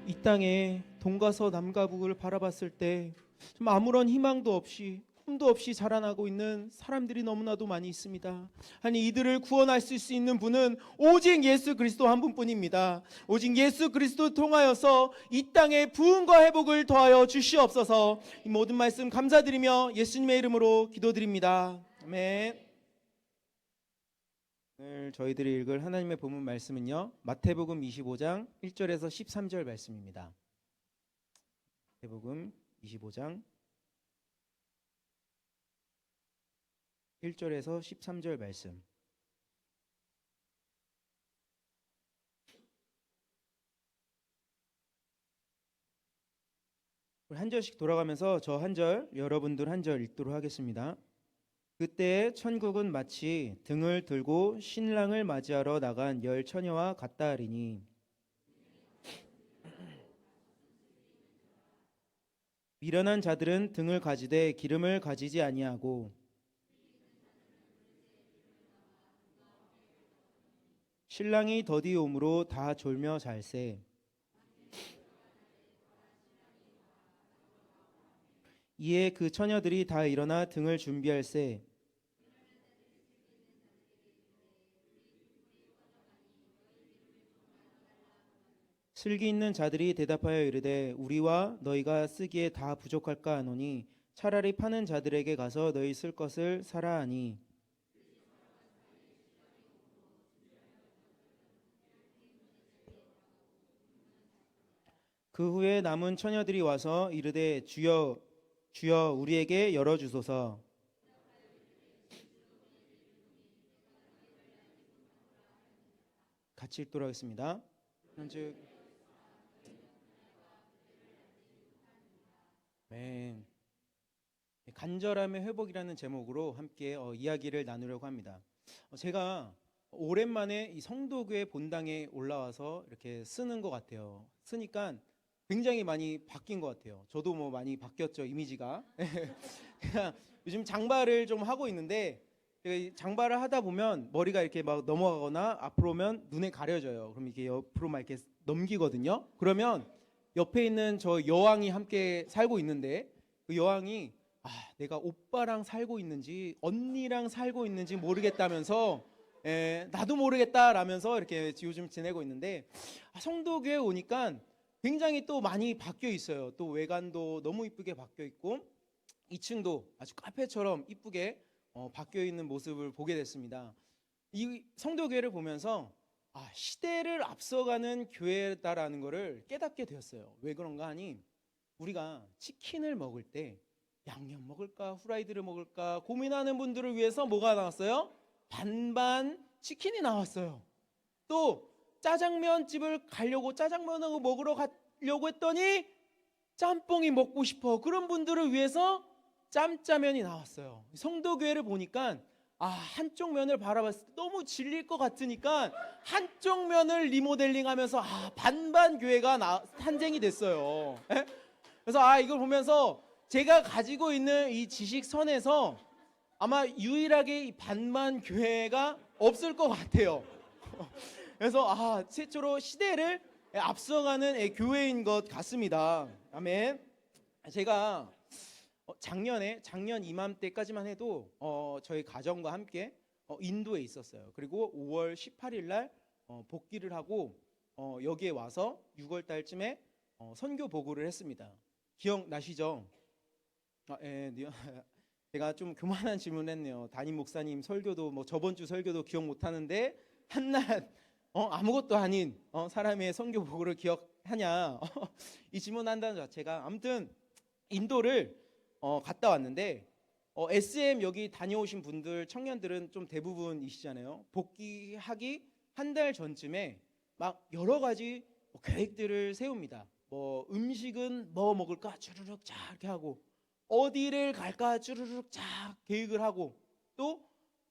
이 땅에 동과 서남과 북을 바라봤을 때 좀 아무런 희망도 없이 꿈도 없이 자라나고 있는 사람들이 너무나도 많이 있습니다. 아니, 이들을 구원하실 수 있는 분은 오직 예수 그리스도 한 분뿐입니다. 오직 예수 그리스도 통하여서 이 땅에 부흥과 회복을 더하여 주시옵소서. 이 모든 말씀 감사드리며 예수님의 이름으로 기도드립니다. 아멘. 오늘 저희들이 읽을 하나님의 본문 말씀은요, 마태복음 25장 1절에서 13절 말씀입니다. 마태복음 25장 1절에서 13절 말씀. 한 절씩 돌아가면서 저 한 절, 여러분들 한 절 읽도록 하겠습니다. 그때 천국은 마치 등을 들고 신랑을 맞이하러 나간 열 처녀와 같다 하리니, 미련한 자들은 등을 가지되 기름을 가지지 아니하고 신랑이 더디 오므로 다 졸며 잘세. 이에 그 처녀들이 다 일어나 등을 준비할세. 슬기 있는 자들이 대답하여 이르되 우리와 너희가 쓰기에 다 부족할까 하노니 차라리 파는 자들에게 가서 너희 쓸 것을 사라 하니, 그 후에 남은 처녀들이 와서 이르되 주여 주여 우리에게 열어주소서. 같이 읽도록 하겠습니다. 현즉 네, 간절함의 회복이라는 제목으로 함께 이야기를 나누려고 합니다. 제가 오랜만에 이 성도교회 본당에 올라와서 이렇게 쓰는 것 같아요. 쓰니까 굉장히 많이 바뀐 것 같아요. 저도 뭐 많이 바뀌었죠, 이미지가. 요즘 장발을 좀 하고 있는데, 제가 이 장발을 하다 보면 머리가 이렇게 막 넘어가거나 앞으로 오면 눈에 가려져요. 그럼 이게 옆으로 막 이렇게 넘기거든요. 그러면 옆에 있는 저 여왕이 함께 살고 있는데, 그 여왕이 내가 오빠랑 살고 있는지 언니랑 살고 있는지 모르겠다면서, 나도 모르겠다라면서 이렇게 요즘 지내고 있는데, 성도교회 오니까 굉장히 또 많이 바뀌어 있어요. 또 외관도 너무 이쁘게 바뀌어 있고 2층도 아주 카페처럼 이쁘게 바뀌어 있는 모습을 보게 됐습니다. 이 성도교회를 보면서 시대를 앞서가는 교회다라는 것을 깨닫게 되었어요. 왜 그런가 하니, 우리가 치킨을 먹을 때 양념 먹을까 후라이드를 먹을까 고민하는 분들을 위해서 뭐가 나왔어요? 반반 치킨이 나왔어요. 또 짜장면 집을 가려고 짜장면을 먹으러 가려고 했더니 짬뽕이 먹고 싶어, 그런 분들을 위해서 짬짜면이 나왔어요. 성도교회를 보니까 한쪽 면을 바라봤을 때 너무 질릴 것 같으니까 한쪽 면을 리모델링하면서 반반 교회가 탄생이 됐어요. 그래서 이걸 보면서 제가 가지고 있는 이 지식선에서 아마 유일하게 이 반반 교회가 없을 것 같아요. 그래서 최초로 시대를 앞서가는 교회인 것 같습니다. 아멘. 제가 작년 이맘때까지만 해도 저희 가정과 함께 인도에 있었어요. 그리고 5월 18일 날 복귀를 하고 여기에 와서 6월 달쯤에 선교 보고를 했습니다. 기억나시죠? 예, 제가 좀 교만한 질문을 했네요. 담임 목사님 설교도 뭐 저번 주 설교도 기억 못 하는데 한낱 아무것도 아닌 사람의 선교 보고를 기억하냐? 이 질문한다는 자체가, 아무튼 인도를 갔다 왔는데 SM 여기 다녀오신 분들 청년들은 좀 대부분이시잖아요. 복귀하기 한 달 전쯤에 막 여러 가지 계획들을 세웁니다. 뭐 음식은 뭐 먹을까 주르륵 쫙 이렇게 하고, 어디를 갈까 주르륵 쫙 계획을 하고, 또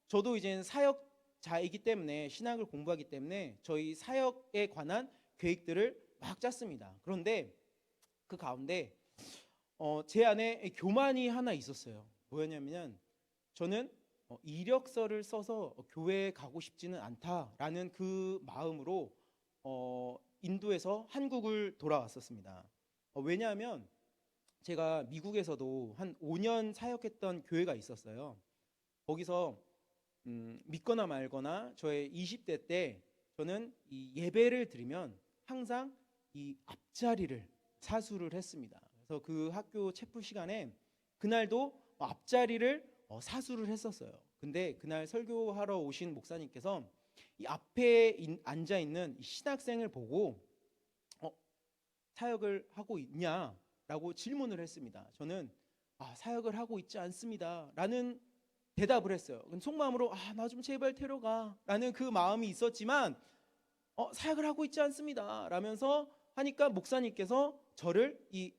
저도 이제 사역자이기 때문에 신학을 공부하기 때문에 저희 사역에 관한 계획들을 막 짰습니다. 그런데 그 가운데 제 안에 교만이 하나 있었어요. 뭐였냐면, 저는 이력서를 써서 교회에 가고 싶지는 않다라는 그 마음으로 인도에서 한국을 돌아왔었습니다. 왜냐하면 제가 미국에서도 한 5년 사역했던 교회가 있었어요. 거기서 믿거나 말거나 저의 20대 때 저는 이 예배를 드리면 항상 이 앞자리를 사수를 했습니다. 그래서 그 학교 체프 시간에 그날도 앞자리를 사수를 했었어요. 근데 그날 설교하러 오신 목사님께서 이 앞에 앉아 있는 신학생을 보고 사역을 하고 있냐라고 질문을 했습니다. 저는 사역을 하고 있지 않습니다라는 대답을 했어요. 속마음으로 나 좀 제발 데려가라는 그 마음이 있었지만 사역을 하고 있지 않습니다 라면서 하니까 목사님께서 저를 이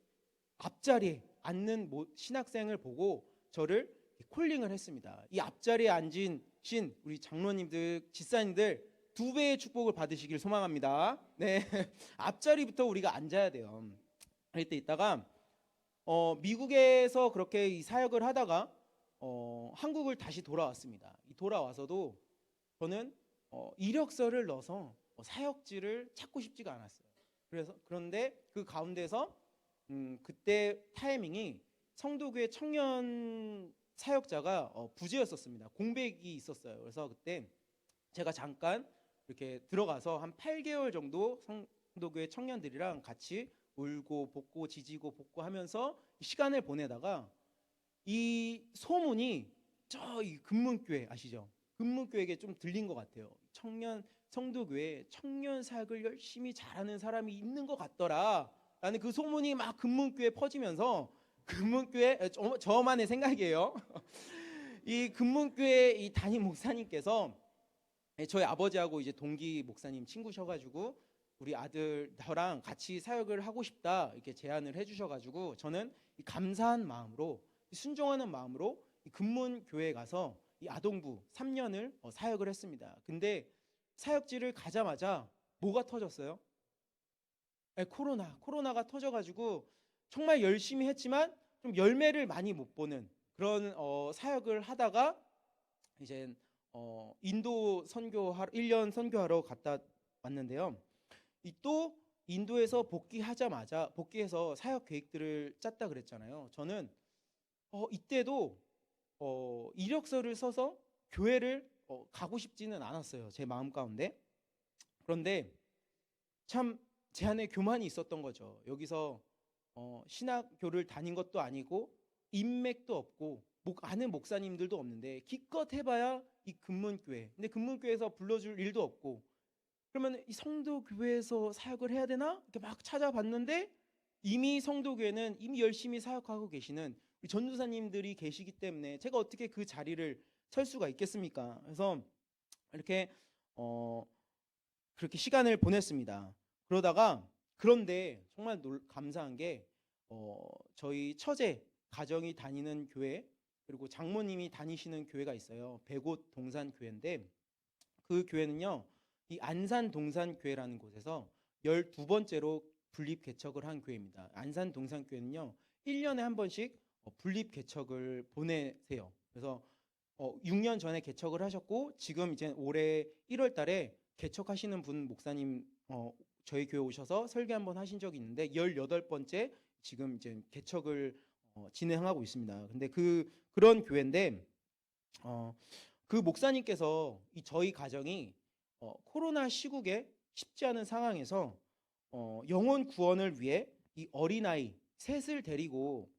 앞자리에 앉는 신학생을 보고 저를 콜링을 했습니다. 이 앞자리에 앉은 우리 장로님들, 집사님들 2배의 축복을 받으시길 소망합니다. 네, 앞자리부터 우리가 앉아야 돼요. 그때 있다가 미국에서 그렇게 이 사역을 하다가 한국을 다시 돌아왔습니다. 돌아와서도 저는 이력서를 넣어서 사역지를 찾고 싶지가 않았어요. 그런데 그 가운데서 그때 타이밍이 성도교회 청년 사역자가 부재였었습니다. 공백이 있었어요. 그래서 그때 제가 잠깐 이렇게 들어가서 한 8개월 정도 성도교회 청년들이랑 같이 울고 볶고 지지고 볶고 하면서 시간을 보내다가 이 소문이 이 금문교회 아시죠? 금문교회에게 좀 들린 것 같아요. 청년 성도교회 청년 사역을 열심히 잘하는 사람이 있는 것 같더라 라는 그 소문이 막 금문교회에 퍼지면서 금문교회, 저만의 생각이에요. 이 금문교회 이 담임 목사님께서 저희 아버지하고 이제 동기 목사님 친구셔가지고 우리 아들 저랑 같이 사역을 하고 싶다 이렇게 제안을 해주셔가지고 저는 이 감사한 마음으로 순종하는 마음으로 이 금문교회에 가서 이 아동부 3년을 사역을 했습니다. 근데 사역지를 가자마자 뭐가 터졌어요? 코로나가 터져가지고 정말 열심히 했지만 좀 열매를 많이 못 보는 그런 사역을 하다가 이제 인도 1년 선교하러 갔다 왔는데요. 또 인도에서 복귀해서 사역 계획들을 짰다 그랬잖아요. 저는 이때도 이력서를 써서 교회를 가고 싶지는 않았어요. 제 마음 가운데. 그런데 참 제 안에 교만이 있었던 거죠. 여기서 신학교를 다닌 것도 아니고 인맥도 없고 아는 목사님들도 없는데 기껏 해봐야 이 금문교회. 근데 금문교회에서 불러줄 일도 없고 그러면 이 성도교회에서 사역을 해야 되나? 이렇게 막 찾아봤는데 이미 성도교회는 이미 열심히 사역하고 계시는 우리 전도사님들이 계시기 때문에 제가 어떻게 그 자리를 설 수가 있겠습니까? 그래서 이렇게 그렇게 시간을 보냈습니다. 그런데 정말 감사한 게 저희 처제 가정이 다니는 교회 그리고 장모님이 다니시는 교회가 있어요. 백옷 동산교회인데 그 교회는요. 이 안산 동산교회라는 곳에서 12번째로 분립 개척을 한 교회입니다. 안산 동산교회는요. 1년에 한 번씩 분립 개척을 보내세요. 그래서 6년 전에 개척을 하셨고 지금 이제 올해 1월 달에 개척하시는 분 목사님 저희 교회 오셔서 설교 한번 하신 적이 있는데 18번째 지금 이제 개척을 진행하고 있습니다. 근데 그런 교회인데 그 목사님께서 저희 가정이 코로나 시국에 쉽지 않은 상황에서 영혼 구원을 위해 이 어린아이 셋을 데리고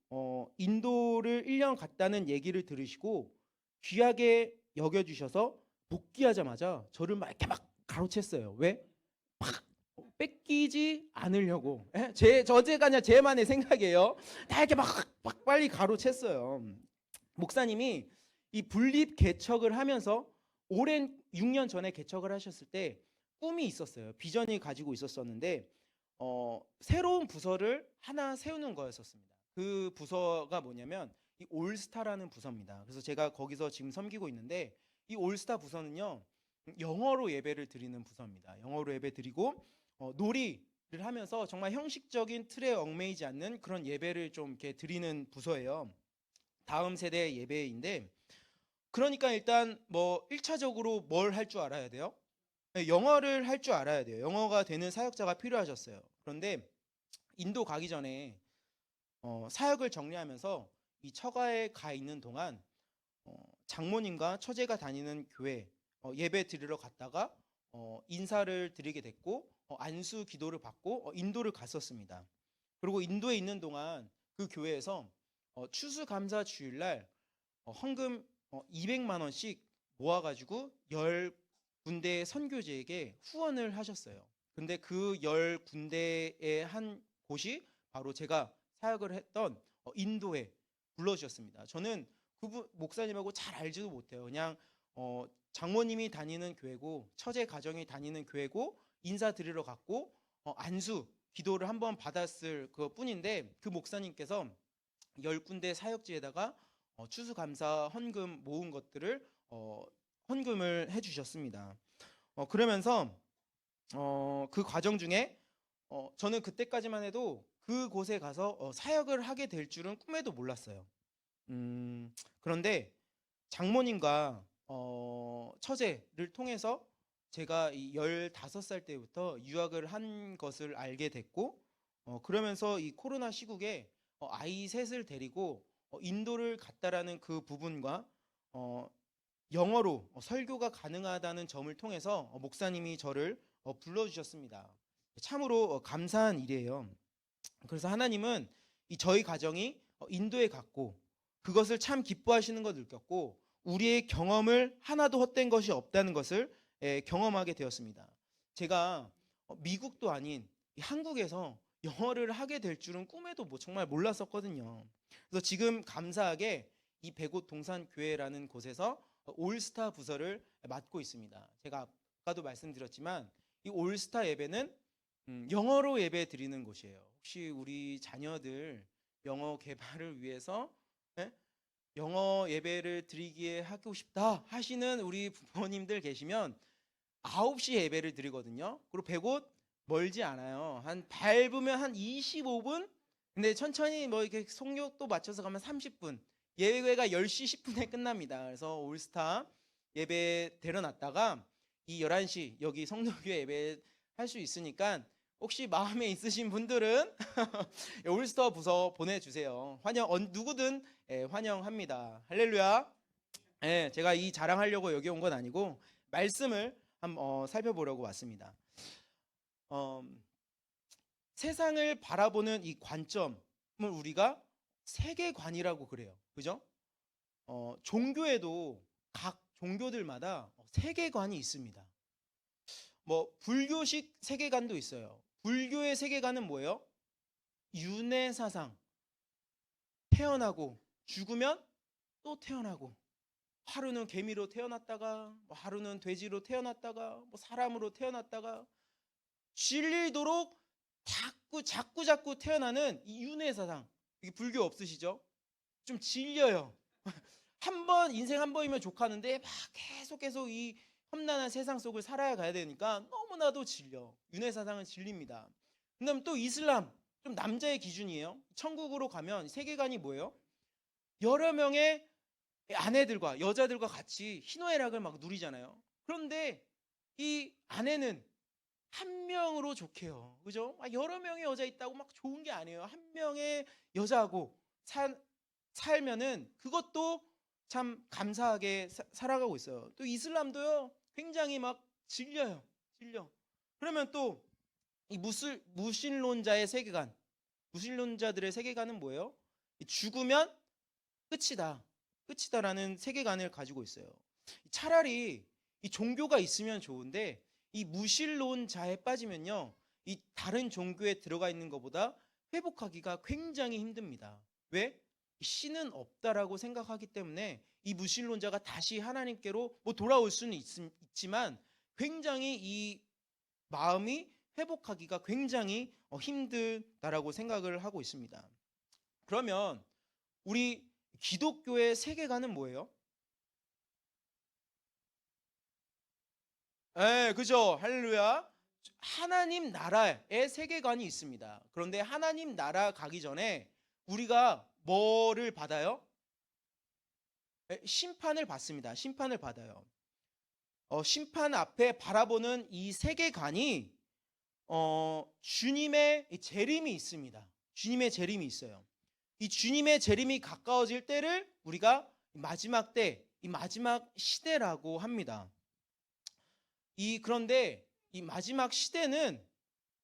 인도를 1년 갔다는 얘기를 들으시고 귀하게 여겨주셔서 복귀하자마자 저를 막 이렇게 막 가로챘어요. 왜? 막 뺏기지 않으려고. 저제가 아니라 제만의 생각이에요. 다 이렇게 막 빨리 가로챘어요. 목사님이 이 분립 개척을 하면서 오랜 6년 전에 개척을 하셨을 때 꿈이 있었어요. 비전이 가지고 있었었는데 새로운 부서를 하나 세우는 거였었습니다. 그 부서가 뭐냐면 이 올스타라는 부서입니다. 그래서 제가 거기서 지금 섬기고 있는데 이 올스타 부서는요. 영어로 예배를 드리는 부서입니다. 영어로 예배 드리고 놀이를 하면서 정말 형식적인 틀에 얽매이지 않는 그런 예배를 좀 이렇게 드리는 부서예요. 다음 세대 예배인데 그러니까 일단 1차적으로 뭘 할 줄 알아야 돼요? 영어를 할 줄 알아야 돼요. 영어가 되는 사역자가 필요하셨어요. 그런데 인도 가기 전에 사역을 정리하면서 이 처가에 가 있는 동안 장모님과 처제가 다니는 교회 예배 드리러 갔다가 인사를 드리게 됐고 안수 기도를 받고 인도를 갔었습니다. 그리고 인도에 있는 동안 그 교회에서 추수감사 주일날 헌금 200만 원씩 모아가지고 10군데 선교지에게 후원을 하셨어요. 근데 그 10군데의 한 곳이 바로 제가 사역을 했던 인도에 불러주셨습니다. 저는 그 목사님하고 잘 알지도 못해요. 그냥 장모님이 다니는 교회고 처제 가정이 다니는 교회고 인사드리러 갔고 안수 기도를 한번 받았을 그뿐인데 그 목사님께서 10군데 사역지에다가 추수감사 헌금 모은 것들을 헌금을 해주셨습니다. 그러면서 그 과정 중에 저는 그때까지만 해도 그곳에 가서 사역을 하게 될 줄은 꿈에도 몰랐어요. 그런데 장모님과 처제를 통해서 제가 이 15살 때부터 유학을 한 것을 알게 됐고 그러면서 이 코로나 시국에 아이 셋을 데리고 인도를 갔다라는 그 부분과 영어로 설교가 가능하다는 점을 통해서 목사님이 저를 불러주셨습니다. 참으로 감사한 일이에요. 그래서 하나님은 이 저희 가정이 인도에 갔고 그것을 참 기뻐하시는 걸 느꼈고 우리의 경험을 하나도 헛된 것이 없다는 것을 경험하게 되었습니다. 제가 미국도 아닌 한국에서 영어를 하게 될 줄은 꿈에도 정말 몰랐었거든요. 그래서 지금 감사하게 이 백옷 동산교회라는 곳에서 올스타 부서를 맡고 있습니다. 제가 아까도 말씀드렸지만 이 올스타 예배는 영어로 예배 드리는 곳이에요. 혹시 우리 자녀들 영어 개발을 위해서 영어 예배를 드리기에 하고 싶다 하시는 우리 부모님들 계시면 9시 예배를 드리거든요. 그리고 백옷 멀지 않아요. 한 밟으면 한 25분? 근데 천천히 뭐 이렇게 속력도 맞춰서 가면 30분. 예배가 10시 10분에 끝납니다. 그래서 올스타 예배 데려놨다가 이 11시 여기 성도교회 예배 할 수 있으니까 혹시 마음에 있으신 분들은 올스타 부서 보내주세요. 누구든 환영합니다. 할렐루야. 제가 이 자랑하려고 여기 온 건 아니고 말씀을 한번 살펴보려고 왔습니다. 세상을 바라보는 이 관점을 우리가 세계관이라고 그래요. 그죠? 종교에도 각 종교들마다 세계관이 있습니다. 뭐 불교식 세계관도 있어요. 불교의 세계관은 뭐예요? 윤회 사상. 태어나고 죽으면 또 태어나고 하루는 개미로 태어났다가 하루는 돼지로 태어났다가 사람으로 태어났다가 질리도록 자꾸 태어나는 이 윤회 사상. 이게 불교 없으시죠? 좀 질려요. 인생 한 번이면 족하는데 막 계속 이 험난한 세상 속을 살아야 가야 되니까 너무나도 질려. 윤회 사상은 질립니다. 그다음 또 이슬람, 좀 남자의 기준이에요. 천국으로 가면 세계관이 뭐예요? 여러 명의 아내들과 여자들과 같이 희노애락을 막 누리잖아요. 그런데 이 아내는 한 명으로 좋게요. 그죠? 여러 명의 여자 있다고 막 좋은 게 아니에요. 한 명의 여자하고 살면은 그것도 참 감사하게 살아가고 있어요. 또 이슬람도요. 굉장히 막 질려요. 질려. 그러면 또 이 무신론자의 세계관, 무신론자들의 세계관은 뭐예요? 죽으면 끝이다. 끝이다라는 세계관을 가지고 있어요. 차라리 이 종교가 있으면 좋은데 이 무신론자에 빠지면요. 이 다른 종교에 들어가 있는 것보다 회복하기가 굉장히 힘듭니다. 왜? 신은 없다라고 생각하기 때문에 이 무신론자가 다시 하나님께로 돌아올 수는 있지만 굉장히 이 마음이 회복하기가 굉장히 힘들다라고 생각을 하고 있습니다. 그러면 우리 기독교의 세계관은 뭐예요? 그죠. 할렐루야. 하나님 나라의 세계관이 있습니다. 그런데 하나님 나라 가기 전에 우리가 뭐를 받아요? 심판을 받습니다. 심판을 받아요. 심판 앞에 바라보는 이 세계관이 주님의 이 재림이 있습니다. 주님의 재림이 있어요. 이 주님의 재림이 가까워질 때를 우리가 마지막 때, 이 마지막 시대라고 합니다. 그런데 이 마지막 시대는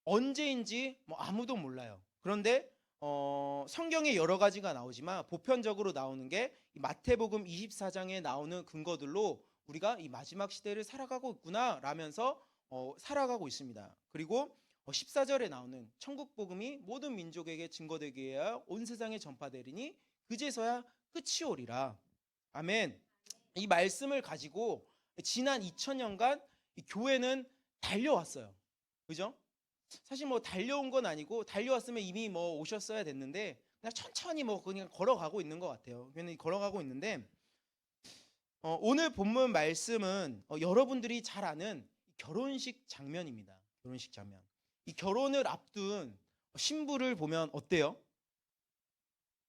언제인지 뭐 아무도 몰라요. 그런데 성경에 여러 가지가 나오지만 보편적으로 나오는 게 이 마태복음 24장에 나오는 근거들로 우리가 이 마지막 시대를 살아가고 있구나 라면서 살아가고 있습니다. 그리고 14절에 나오는 천국 복음이 모든 민족에게 증거되게 하여 온 세상에 전파되리니 그제서야 끝이 오리라. 아멘. 이 말씀을 가지고 지난 2000년간 교회는 달려왔어요. 그죠? 사실 뭐 달려온 건 아니고 달려왔으면 이미 뭐 오셨어야 됐는데 그냥 천천히 뭐 그냥 걸어가고 있는 것 같아요. 그냥 걸어가고 있는데 오늘 본문 말씀은 여러분들이 잘 아는 결혼식 장면입니다. 결혼식 장면. 이 결혼을 앞둔 신부를 보면 어때요?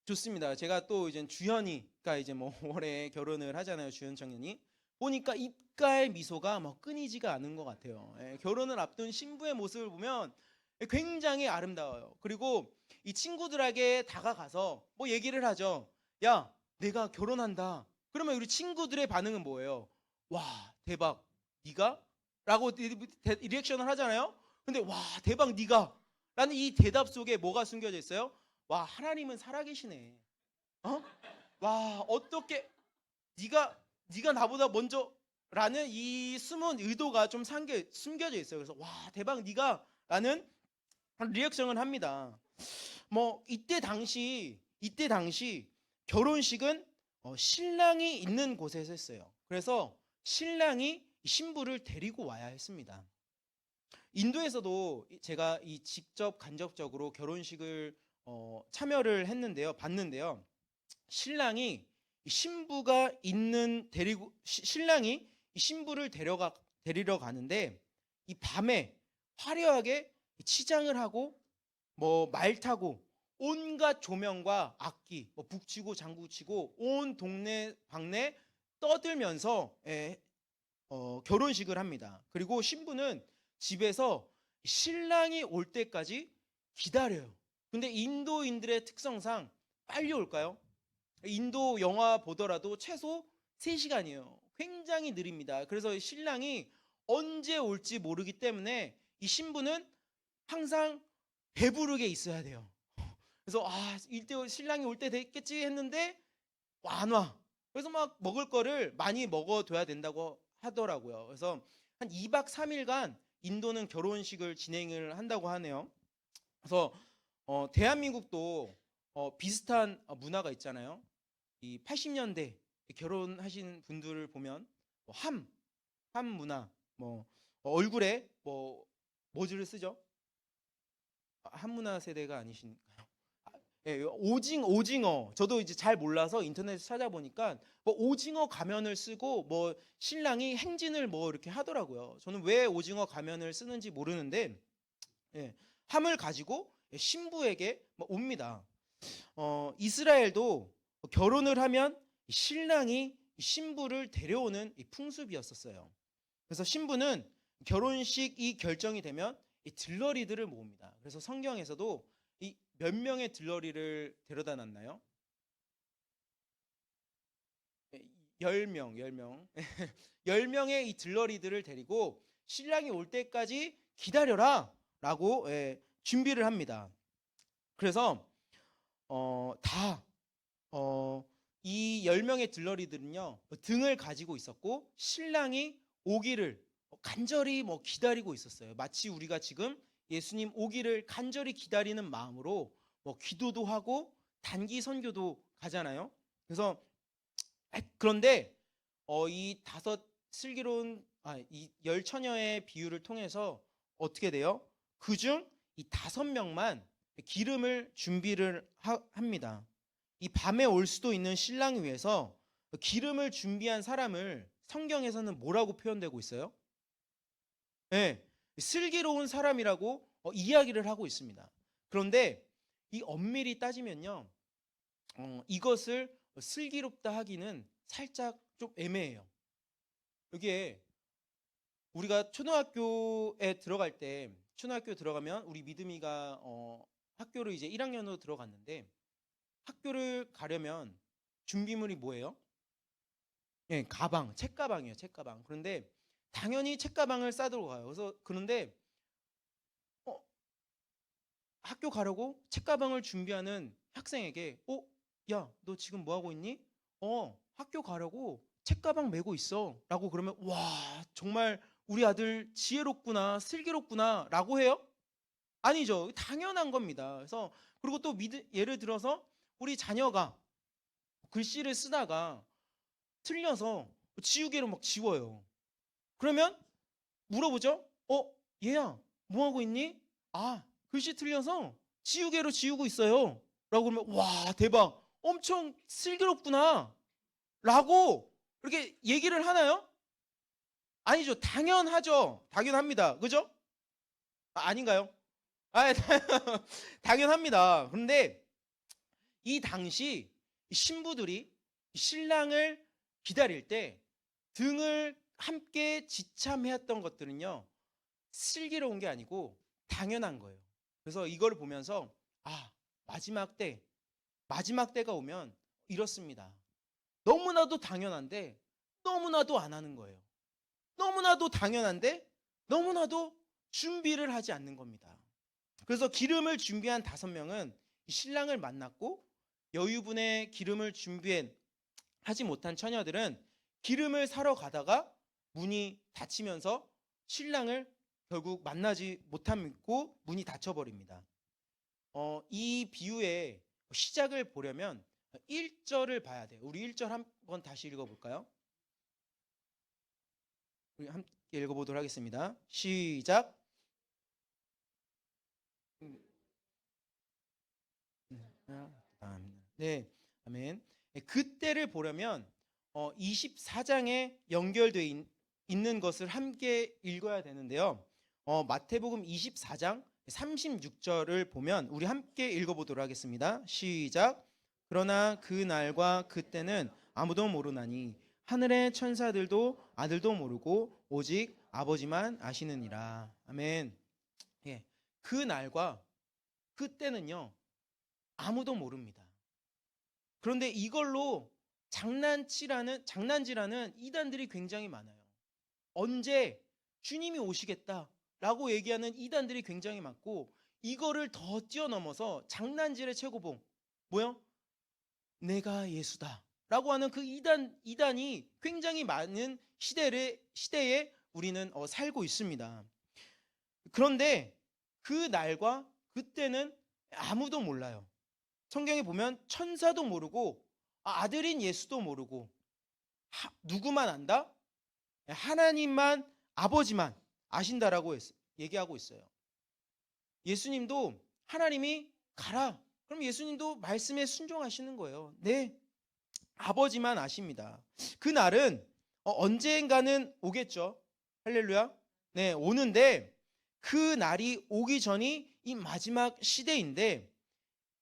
좋습니다. 제가 또 이제 주현이가 이제 뭐 올해 결혼을 하잖아요. 주현 청년이. 보니까 입가의 미소가 뭐 끊이지가 않은 것 같아요. 결혼을 앞둔 신부의 모습을 보면 굉장히 아름다워요. 그리고 이 친구들에게 다가가서 뭐 얘기를 하죠. 야, 내가 결혼한다. 그러면 우리 친구들의 반응은 뭐예요? 와, 대박. 네가? 라고 리액션을 하잖아요. 근데 와, 대박 네가? 라는 이 대답 속에 뭐가 숨겨져 있어요? 와, 하나님은 살아계시네. 어? 와, 어떻게 네가 나보다 먼저라는 이 숨은 의도가 좀 숨겨져 있어요. 그래서 와, 대박 네가라는 리액션을 합니다. 뭐 이때 당시 결혼식은 신랑이 있는 곳에서 했어요. 그래서 신랑이 신부를 데리고 와야 했습니다. 인도에서도 제가 이 직접 간접적으로 결혼식을 참여를 했는데요, 봤는데요. 신랑이 신부가 있는 데리고 신랑이 신부를 데리러 가는데 이 밤에 화려하게 치장을 하고 뭐 말 타고 온갖 조명과 악기 뭐 북치고 장구치고 온 동네 방네 떠들면서 결혼식을 합니다. 그리고 신부는 집에서 신랑이 올 때까지 기다려요. 근데 인도인들의 특성상 빨리 올까요? 인도 영화 보더라도 최소 3시간이에요. 굉장히 느립니다. 그래서 신랑이 언제 올지 모르기 때문에 이 신부는 항상 배부르게 있어야 돼요. 그래서 이때 신랑이 올 때 됐겠지 했는데 안 와. 그래서 막 먹을 거를 많이 먹어둬야 된다고 하더라고요. 그래서 한 2박 3일간 인도는 결혼식을 진행을 한다고 하네요. 그래서 대한민국도 비슷한 문화가 있잖아요. 이 80년대 결혼하신 분들을 보면 뭐 함 문화, 뭐 얼굴에 뭐 뭐즈를 쓰죠? 함 문화 세대가 아니신가요? 예, 오징어. 저도 이제 잘 몰라서 인터넷에 찾아보니까 뭐 오징어 가면을 쓰고 뭐 신랑이 행진을 뭐 이렇게 하더라고요. 저는 왜 오징어 가면을 쓰는지 모르는데 함을 가지고 신부에게 옵니다. 이스라엘도 결혼을 하면 신랑이 신부를 데려오는 풍습이었었어요. 그래서 신부는 결혼식이 결정이 되면 이 들러리들을 모읍니다. 그래서 성경에서도 이 몇 명의 들러리를 데려다 놨나요? 10명, 10명. 10명의 이 들러리들을 데리고 신랑이 올 때까지 기다려라 라고 준비를 합니다. 그래서 다 이 10명의 들러리들은요 등을 가지고 있었고 신랑이 오기를 간절히 뭐 기다리고 있었어요. 마치 우리가 지금 예수님 오기를 간절히 기다리는 마음으로 뭐 기도도 하고 단기 선교도 가잖아요. 그래서 그런데 이 다섯 슬기로운 이 열 처녀의 비유를 통해서 어떻게 돼요? 그중 이 5명만 기름을 준비를 합니다. 이 밤에 올 수도 있는 신랑 위해서 기름을 준비한 사람을 성경에서는 뭐라고 표현되고 있어요? 네, 슬기로운 사람이라고 이야기를 하고 있습니다. 그런데 이 엄밀히 따지면요, 이것을 슬기롭다 하기는 살짝 좀 애매해요. 여기에 우리가 초등학교에 들어갈 때, 초등학교 들어가면 우리 믿음이가 학교를 이제 1학년으로 들어갔는데, 학교를 가려면 준비물이 뭐예요? 예, 가방, 책가방이에요, 책가방. 그런데 당연히 책가방을 싸들고 가요. 그런데 어, 학교 가려고 책가방을 준비하는 학생에게, 야, 너 지금 뭐 하고 있니? 학교 가려고 책가방 메고 있어. 라고 그러면, 와, 정말 우리 아들 지혜롭구나, 슬기롭구나, 라고 해요? 아니죠. 당연한 겁니다. 그리고 또 예를 들어서 우리 자녀가 글씨를 쓰다가 틀려서 지우개로 막 지워요. 그러면 물어보죠? 얘야, 뭐 하고 있니? 아, 글씨 틀려서 지우개로 지우고 있어요. 라고 그러면, 와, 대박. 엄청 슬기롭구나. 라고 이렇게 얘기를 하나요? 아니죠. 당연하죠. 당연합니다. 그죠? 아닌가요? 아, 당연합니다. 그런데 이 당시 신부들이 신랑을 기다릴 때 등을 함께 지참해왔던 것들은요, 슬기로운 게 아니고 당연한 거예요. 그래서 이걸 보면서, 아, 마지막 때가 오면 이렇습니다. 너무나도 당연한데 너무나도 안 하는 거예요. 너무나도 당연한데 너무나도 준비를 하지 않는 겁니다. 그래서 기름을 준비한 5명은 신랑을 만났고, 여유분의 기름을 하지 못한 처녀들은 기름을 사러 가다가 문이 닫히면서 신랑을 결국 만나지 못하고 문이 닫혀버립니다. 이 비유의 시작을 보려면 1절을 봐야 돼요. 우리 1절 한번 다시 읽어볼까요? 우리 함께 읽어보도록 하겠습니다. 시작. 네, 아멘. 그때를 보려면 24장에 연결되어 있는 것을 함께 읽어야 되는데요. 마태복음 24장 36절을 보면 우리 함께 읽어보도록 하겠습니다. 시작. 그러나 그 날과 그때는 아무도 모르나니 하늘의 천사들도 아들도 모르고 오직 아버지만 아시느니라. 아멘. 예, 그 날과 그때는요, 아무도 모릅니다. 그런데 이걸로 장난질하는 이단들이 굉장히 많아요. 언제 주님이 오시겠다라고 얘기하는 이단들이 굉장히 많고, 이거를 더 뛰어넘어서 장난질의 최고봉, 뭐요? 내가 예수다 라고 하는 그 이단이 굉장히 많은 시대에 우리는 살고 있습니다. 그런데 그 날과 그때는 아무도 몰라요. 성경에 보면 천사도 모르고 아들인 예수도 모르고, 누구만 안다? 하나님만, 아버지만 아신다라고 얘기하고 있어요. 예수님도 하나님이 가라, 그럼 예수님도 말씀에 순종하시는 거예요. 네, 아버지만 아십니다. 그 날은 언젠가는 오겠죠. 할렐루야. 네, 오는데 그 날이 오기 전이 이 마지막 시대인데,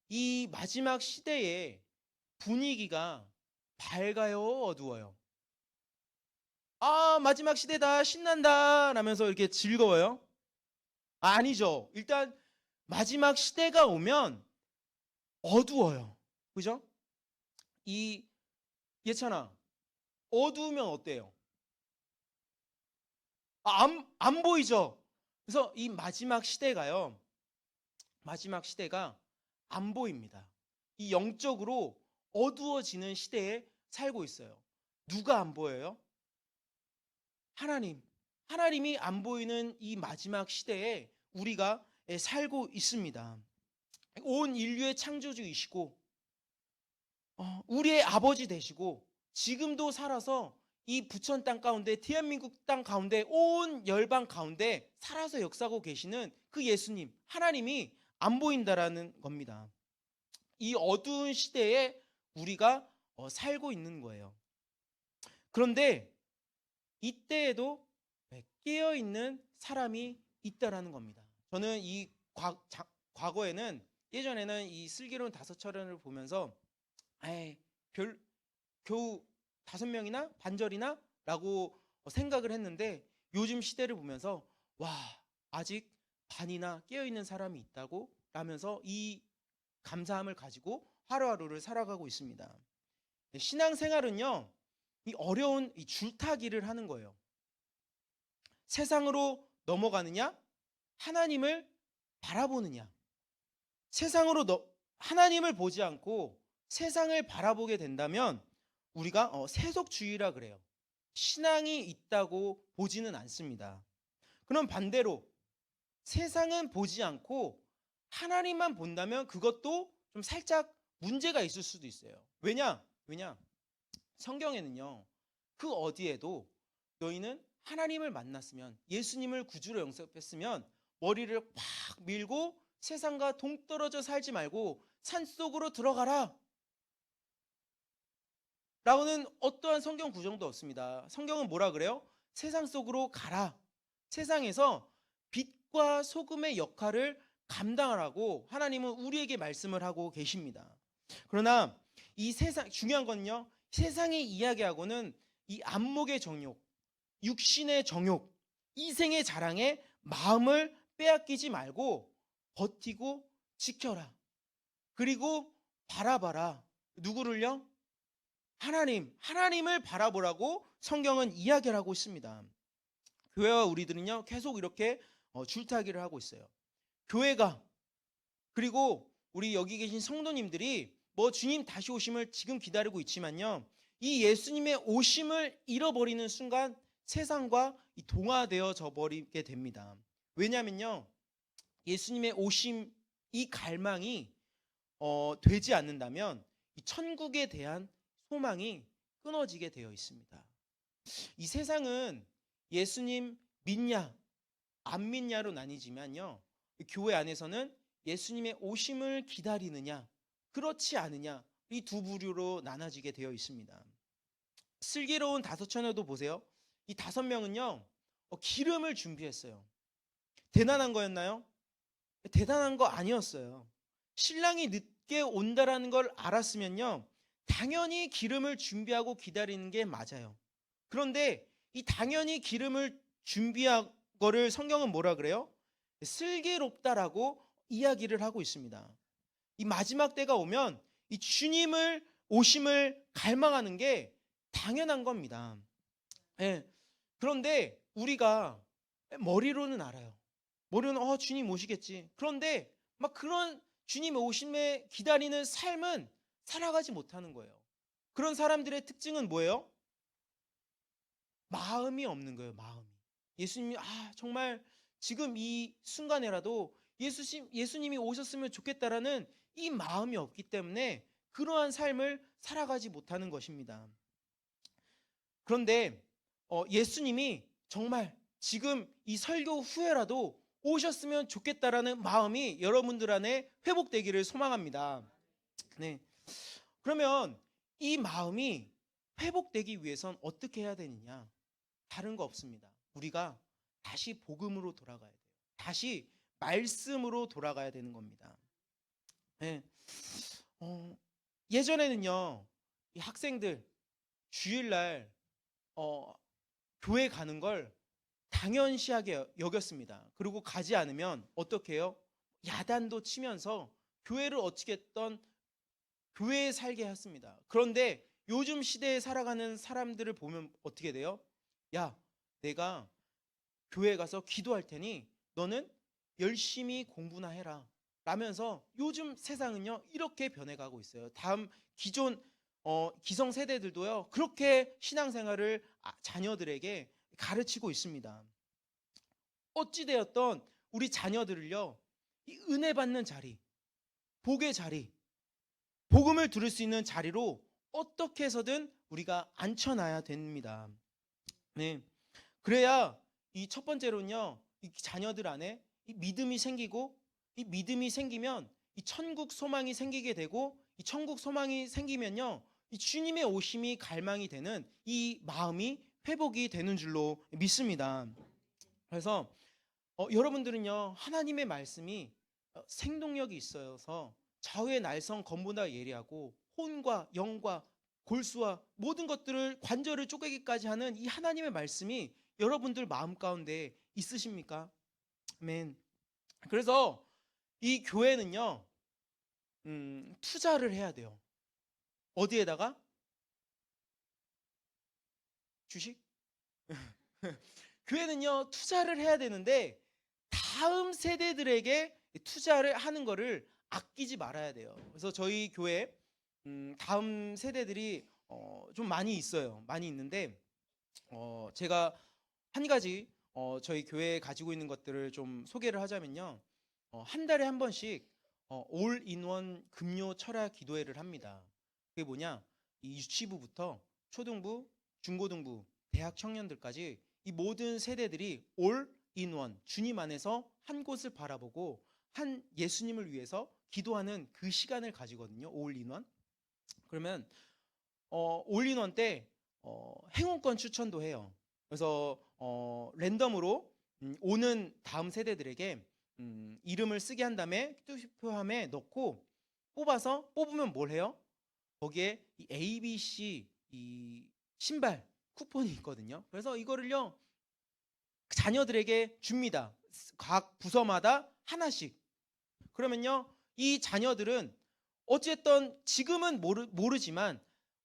이 마지막 시대의 분위기가 밝아요, 어두워요? 아, 마지막 시대다, 신난다 라면서 이렇게 즐거워요? 아니죠. 일단 마지막 시대가 오면 어두워요. 그죠? 이 예찬아, 어두우면 어때요? 안 보이죠? 그래서 이 마지막 시대가 안 보입니다. 이 영적으로 어두워지는 시대에 살고 있어요. 누가 안 보여요? 하나님이 안 보이는 이 마지막 시대에 우리가 살고 있습니다. 온 인류의 창조주이시고 우리의 아버지 되시고, 지금도 살아서 이 부천 땅 가운데, 대한민국 땅 가운데, 온 열방 가운데 살아서 역사하고 계시는 그 예수님, 하나님이 안 보인다라는 겁니다. 이 어두운 시대에 우리가 살고 있는 거예요. 그런데 이때에도 깨어있는 사람이 있다라는 겁니다. 저는 이 과거에는, 예전에는 이 슬기로운 5철원을 보면서 겨우 5명이나 반절이나 라고 생각을 했는데, 요즘 시대를 보면서 와, 아직 반이나 깨어있는 사람이 있다고 라면서 이 감사함을 가지고 하루하루를 살아가고 있습니다. 신앙생활은요, 이 어려운 이 줄타기를 하는 거예요. 세상으로 넘어가느냐, 하나님을 바라보느냐. 하나님을 보지 않고 세상을 바라보게 된다면 우리가 세속주의라 그래요. 신앙이 있다고 보지는 않습니다. 그럼 반대로 세상은 보지 않고 하나님만 본다면 그것도 좀 살짝 문제가 있을 수도 있어요. 왜냐? 성경에는요, 그 어디에도 너희는 하나님을 만났으면, 예수님을 구주로 영접했으면 머리를 팍 밀고 세상과 동떨어져 살지 말고 산속으로 들어가라 라고는 어떠한 성경 구정도 없습니다. 성경은 뭐라 그래요? 세상 속으로 가라. 세상에서 빛과 소금의 역할을 감당하라고 하나님은 우리에게 말씀을 하고 계십니다. 그러나 이 세상, 중요한 건요, 세상이 이야기하고는 이 안목의 정욕, 육신의 정욕, 이생의 자랑에 마음을 빼앗기지 말고 버티고 지켜라. 그리고 바라봐라. 누구를요? 하나님을 바라보라고 성경은 이야기를 하고 있습니다. 교회와 우리들은요, 계속 이렇게 줄타기를 하고 있어요. 교회가, 그리고 우리 여기 계신 성도님들이 뭐 주님 다시 오심을 지금 기다리고 있지만요, 이 예수님의 오심을 잃어버리는 순간 세상과 동화되어져 버리게 됩니다. 왜냐하면요, 예수님의 오심, 이 갈망이 되지 않는다면 이 천국에 대한 소망이 끊어지게 되어 있습니다. 이 세상은 예수님 믿냐 안 믿냐로 나뉘지만요, 교회 안에서는 예수님의 오심을 기다리느냐 그렇지 않느냐, 이 두 부류로 나눠지게 되어 있습니다. 슬기로운 다섯 처녀도 보세요. 이 5명은요 기름을 준비했어요. 대단한 거였나요? 대단한 거 아니었어요. 신랑이 늦게 온다라는 걸 알았으면요, 당연히 기름을 준비하고 기다리는 게 맞아요. 그런데 이 당연히 기름을 준비한 거를 성경은 뭐라 그래요? 슬기롭다라고 이야기를 하고 있습니다. 이 마지막 때가 오면 이 주님을 오심을 갈망하는 게 당연한 겁니다. 예. 그런데 우리가 머리로는 알아요. 머리로는 주님 오시겠지. 그런데 막 그런 주님 오심에 기다리는 삶은 살아가지 못하는 거예요. 그런 사람들의 특징은 뭐예요? 마음이 없는 거예요. 마음이. 예수님이 정말 지금 이 순간에라도 예수님이 오셨으면 좋겠다라는 이 마음이 없기 때문에 그러한 삶을 살아가지 못하는 것입니다. 그런데 예수님이 정말 지금 이 설교 후에라도 오셨으면 좋겠다라는 마음이 여러분들 안에 회복되기를 소망합니다. 네. 그러면 이 마음이 회복되기 위해선 어떻게 해야 되느냐? 다른 거 없습니다. 우리가 다시 복음으로 돌아가야 돼요. 다시 말씀으로 돌아가야 되는 겁니다. 네. 예전에는요, 이 학생들 주일날 교회 가는 걸 당연시하게 여겼습니다. 그리고 가지 않으면 어떻게 해요? 야단도 치면서 교회를 어찌겠던 교회에 살게 했습니다. 그런데 요즘 시대에 살아가는 사람들을 보면 어떻게 돼요? 야, 내가 교회에 가서 기도할 테니 너는 열심히 공부나 해라 라면서 요즘 세상은요 이렇게 변해가고 있어요. 다음 기존 기성 세대들도요 그렇게 신앙생활을 자녀들에게 가르치고 있습니다. 어찌되었던 우리 자녀들을요, 이 은혜 받는 자리, 복의 자리, 복음을 들을 수 있는 자리로 어떻게 해서든 우리가 앉혀놔야 됩니다. 네. 그래야 이 첫 번째로는요, 이 자녀들 안에 이 믿음이 생기고, 이 믿음이 생기면 이 천국 소망이 생기게 되고, 이 천국 소망이 생기면요, 이 주님의 오심이 갈망이 되는 이 마음이 회복이 되는 줄로 믿습니다. 그래서 여러분들은요, 하나님의 말씀이 생동력이 있어서 좌우의 날성 검보다 예리하고 혼과 영과 골수와 모든 것들을 관절을 쪼개기까지 하는 이 하나님의 말씀이 여러분들 마음 가운데 있으십니까? 아멘. 그래서 이 교회는요, 투자를 해야 돼요. 어디에다가? 주식? 교회는요, 투자를 해야 되는데 다음 세대들에게 투자를 하는 거를 아끼지 말아야 돼요. 그래서 저희 교회 다음 세대들이 좀 많이 있어요. 많이 있는데 제가 한 가지 저희 교회에 가지고 있는 것들을 좀 소개를 하자면요. 한 달에 한 번씩 올인원 금요 철야 기도회를 합니다. 그게 뭐냐? 이 유치부부터 초등부, 중고등부, 대학 청년들까지 이 모든 세대들이 올인원 주님 안에서 한 곳을 바라보고 한 예수님을 위해서 기도하는 그 시간을 가지거든요. 올인원. 그러면 올인원 때 행운권 추천도 해요. 그래서 랜덤으로 오는 다음 세대들에게 이름을 쓰게 한 다음에 투표함에 넣고 뽑으면 뭘 해요? 거기에 이 ABC 이 신발 쿠폰이 있거든요. 그래서 이거를요 자녀들에게 줍니다. 각 부서마다 하나씩. 그러면요 이 자녀들은 어쨌든 지금은 모르지만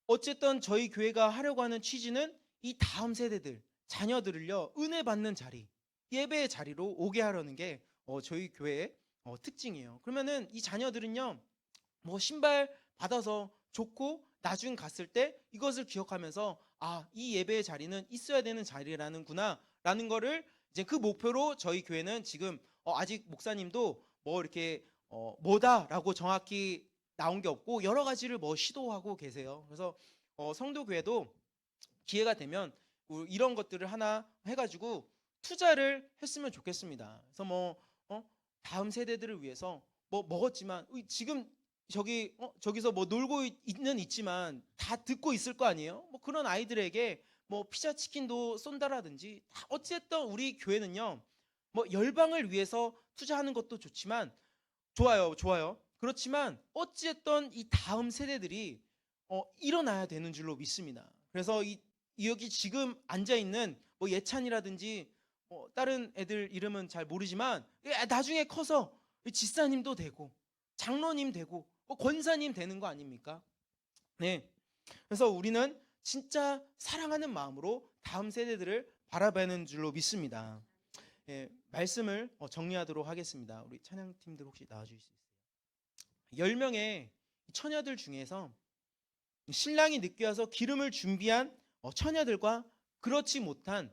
어쨌든 저희 교회가 하려고 하는 취지는 이 다음 세대들 자녀들을요 은혜 받는 자리, 예배의 자리로 오게 하려는 게 저희 교회의 특징이에요. 그러면은 이 자녀들은요 뭐 신발 받아서 좋고 나중 갔을 때 이것을 기억하면서 이 예배의 자리는 있어야 되는 자리라는구나 라는 거를 이제 그 목표로 저희 교회는 지금 아직 목사님도 뭐 이렇게 뭐다라고 정확히 나온 게 없고 여러 가지를 뭐 시도하고 계세요. 그래서 성도교회도 기회가 되면 이런 것들을 하나 해가지고 투자를 했으면 좋겠습니다. 그래서 뭐 다음 세대들을 위해서 뭐 먹었지만 지금 저기서 뭐 놀고 있지만 다 듣고 있을 거 아니에요. 뭐 그런 아이들에게 뭐 피자 치킨도 쏜다라든지 어쨌든 우리 교회는요 뭐 열방을 위해서 투자하는 것도 좋지만 좋아요. 그렇지만 어쨌든 이 다음 세대들이 일어나야 되는 줄로 믿습니다. 그래서 여기 지금 앉아 있는 뭐 예찬이라든지 다른 애들 이름은 잘 모르지만 나중에 커서 지사님도 되고 장로님 되고 권사님 되는 거 아닙니까? 네. 그래서 우리는 진짜 사랑하는 마음으로 다음 세대들을 바라보는 줄로 믿습니다. 말씀을 정리하도록 하겠습니다. 우리 찬양팀들 혹시 나와주실 수 있어요? 10명의 처녀들 중에서 신랑이 늦게 와서 기름을 준비한 처녀들과 그렇지 못한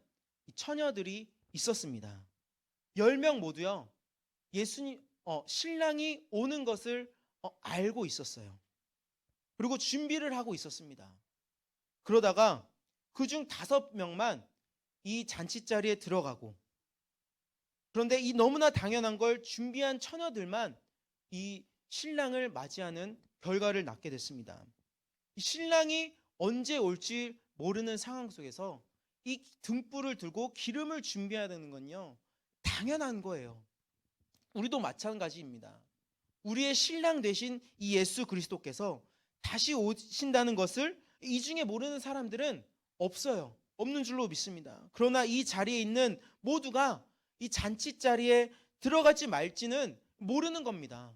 처녀들이 있었습니다. 10명 모두요 신랑이 오는 것을 알고 있었어요. 그리고 준비를 하고 있었습니다. 그러다가 그중 5명만 이 잔치자리에 들어가고, 그런데 이 너무나 당연한 걸 준비한 처녀들만 이 신랑을 맞이하는 결과를 낳게 됐습니다. 이 신랑이 언제 올지 모르는 상황 속에서 이 등불을 들고 기름을 준비해야 되는 건요 당연한 거예요. 우리도 마찬가지입니다. 우리의 신랑 되신 이 예수 그리스도께서 다시 오신다는 것을 이 중에 모르는 사람들은 없는 줄로 믿습니다. 그러나 이 자리에 있는 모두가 이 잔치 자리에 들어갈지 말지는 모르는 겁니다.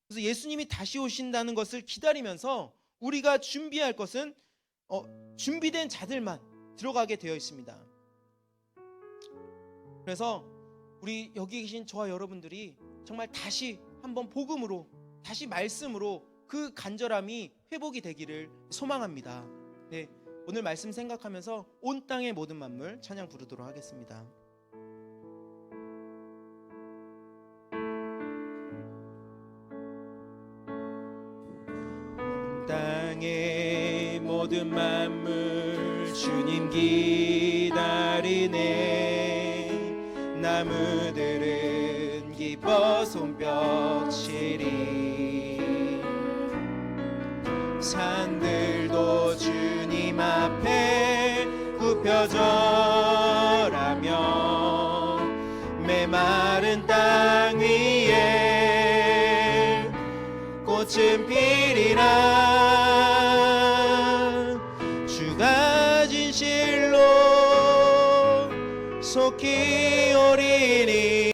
그래서 예수님이 다시 오신다는 것을 기다리면서 우리가 준비할 것은 준비된 자들만 들어가게 되어 있습니다. 그래서 우리 여기 계신 저와 여러분들이 정말 다시 한번 복음으로, 다시 말씀으로 그 간절함이 회복이 되기를 소망합니다. 네, 오늘 말씀 생각하면서 온 땅의 모든 만물 찬양 부르도록 하겠습니다. 온 땅의 모든 만물 주님 기다리네. 나무들은 기뻐 손뼉치리. 산들도 주님 앞에 굽혀져라며 메마른 땅 위에 꽃은 피리라.